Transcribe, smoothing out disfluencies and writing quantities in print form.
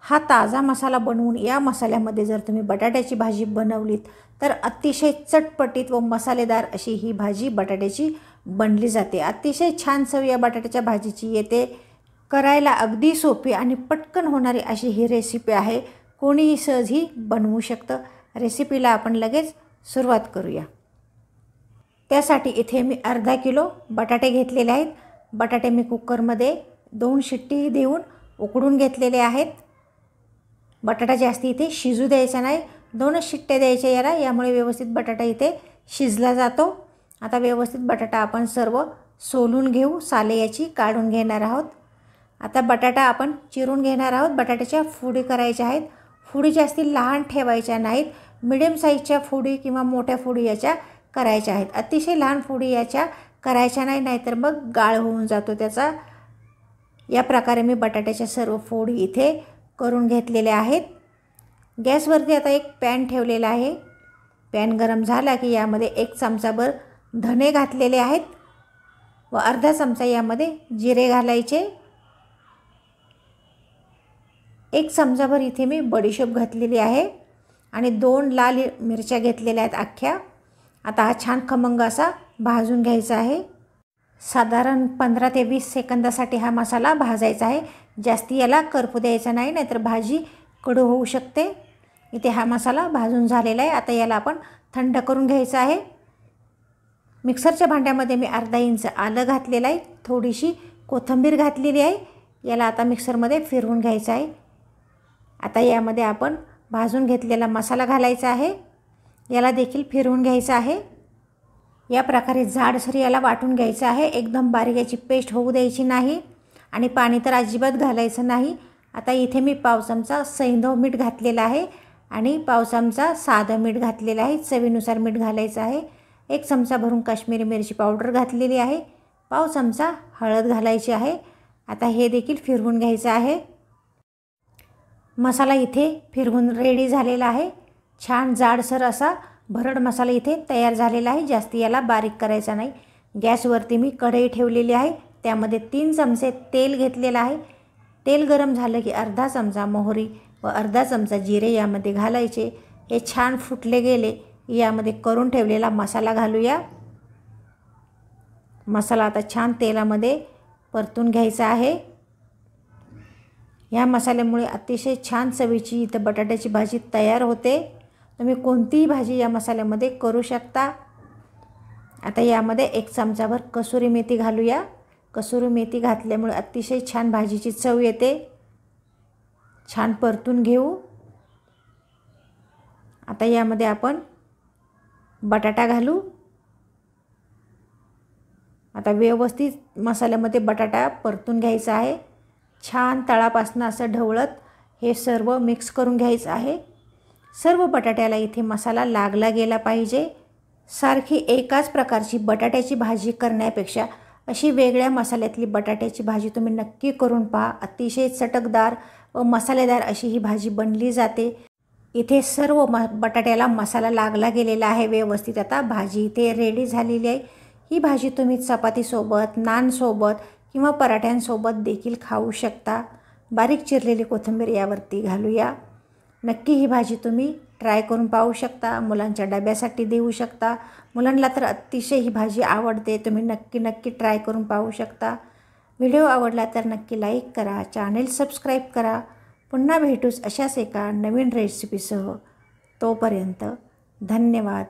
हा ताजा मसाला बनवून या मसाल्यामध्ये जर तुम्ही बटाट्याची भाजी बनवलीत तर अतिशय चटपटीत व मसालेदार अशी ही भाजी बटाट्याची बनली जाते। अतिशय छान चव या बटाट्याच्या भाजीची येते। करायला अगदी सोपी आणि पटकन होणारी अशी ही रेसिपी आहे। कोणीही सहजही बनवू शकतं। रेसिपीला आपण लगेच सुरुवात करूया। त्यासाठी इथे मी अर्धा किलो बटाटे घेतलेले आहेत। बटाटे मी कुकरमध्ये 2 शिट्टी देऊन उकडून घेतलेले आहेत। बटाटा जास्ती इथे शिजू द्यायचा नाही, 2च शिट्ट्या द्यायच्या याला, यामुळे व्यवस्थित बटाटा इथे शिजला जातो। आता व्यवस्थित बटाटा आपण सर्व सोलून घेऊ, साले याची काढून घेणार आहोत। आता बटाटा आपण चिरून घेणार आहोत। बटाट्याच्या फोडी करायच्या आहेत। फोडी जास्ती लहान ठेवायच्या नाहीत, मिडियम साईजच्या फोडी किंवा मोठ्या फोडी याच्या करायच्या आहेत। अतिशय लहान फोडी याच्या करायच्या नाही, नाहीतर मग गाळ होऊन जातो त्याचा। या प्रकारे मी बटाट्याच्या सर्व फोडी इथे करून घेतलेल्या आहेत। गॅसवरती आता एक पॅन ठेवलेला आहे। पॅन गरम झाला की यामध्ये 1 चमचाभर धने घातलेले आहेत व अर्धा चमचा यामध्ये जिरे घालायचे। 1 चमचाभर इथे मी बडीशोप घातलेली आहे आणि 2 लाल मिरच्या घेतलेल्या आहेत अख्ख्या। आता हा छान खमंग असा भाजून घ्यायचा आहे। साधारण 15 ते 20 सेकंदासाठी हा मसाला भाजायचा आहे। जास्ती याला करपू द्यायचा नाही, नाहीतर भाजी कडू होऊ शकते। इथे हा मसाला भाजून झालेला आहे। आता याला आपण थंड करून घ्यायचं आहे। मिक्सरच्या भांड्यामध्ये मी अर्धा इंच आलं घातलेलं आहे, थोडीशी कोथिंबीर घातलेली आहे। याला आता मिक्सरमध्ये फिरवून घ्यायचं आहे। आता यामध्ये आपण भाजून घेतलेला मसाला घालायचा आहे। याला देखील फिरवून घ्यायचं आहे। या प्रकारे जाडसर याला वाटून घ्यायचं आहे। एकदम बारीक याची पेस्ट होऊ द्यायची नाही आणि पाणी तर अजिबात घालायचं नाही। आता इथे मी पाव चमचा सैंधव मीठ घातलेलं आहे आणि पाव चमचा साधं मीठ घातलेलं आहे। चवीनुसार मीठ घालायचं आहे। 1 चमचा भरून काश्मीरी मिरची पावडर घातलेली आहे। पाव चमचा हळद घालायची आहे। आता हे देखील फिरवून घ्यायचं आहे। मसाला इथे फिरवून रेडी झालेला आहे। छान जाडसर असा भरड मसाला इथे तयार झालेला आहे। जास्ती याला बारीक करायचा नाही। गॅसवरती मी कढई ठेवलेली आहे, त्यामध्ये 3 चमचे तेल घेतलेलं आहे। तेल गरम झालं की अर्धा चमचा मोहरी व अर्धा चमचा जिरे यामध्ये घालायचे। हे छान फुटले गेले यामध्ये करून ठेवलेला मसाला घालूया। मसाला आता छान तेलामध्ये परतून घ्यायचा आहे। या मसाल्यामुळे अतिशय छान चवीची इथं बटाट्याची भाजी तयार होते। तुम्ही कोणतीही भाजी या मसाल्यामध्ये करू शकता। आता यामध्ये 1 चमचाभर कसुरी मेथी घालूया। कसुरी मेथी घातल्यामुळे अतिशय छान भाजीची चव येते। छान परतून घेऊ। आता यामध्ये आपण बटाटा घालू। आता व्यवस्थित मसाल्यामध्ये बटाटा परतून घ्यायचा आहे। छान तळापासून असं ढवळत हे सर्व मिक्स करून घ्यायचं आहे। सर्व बटाट्याला इथे मसाला लागला गेला पाहिजे। सारखी एकाच प्रकारची बटाट्याची भाजी करण्यापेक्षा अशी वेगळ्या मसाल्यातली बटाट्याची भाजी तुम्ही नक्की करून पहा। अतिशय चटकदार व मसालेदार अशी ही भाजी बनली जाते। इथे सर्व बटाट्याला मसाला लागला गेलेला आहे व्यवस्थित। आता भाजी इथे रेडी झालेली आहे। ही भाजी तुम्ही चपातीसोबत, नानसोबत किंवा पराठ्यांसोबत देखील खाऊ शकता। बारीक चिरलेली कोथिंबीर यावरती घालूया। नक्की ही भाजी तुम्ही ट्राय करून पाहू शकता। मुलांच्या डब्यासाठी देऊ शकता। मुलांना तर अतिशय ही भाजी आवडते। तुम्ही नक्की ट्राय करून पाहू शकता। व्हिडिओ आवडला तर नक्की लाईक करा, चॅनेल सबस्क्राईब करा। पुन्हा भेटूच अशाच एका नवीन रेसिपीसह। तोपर्यंत धन्यवाद।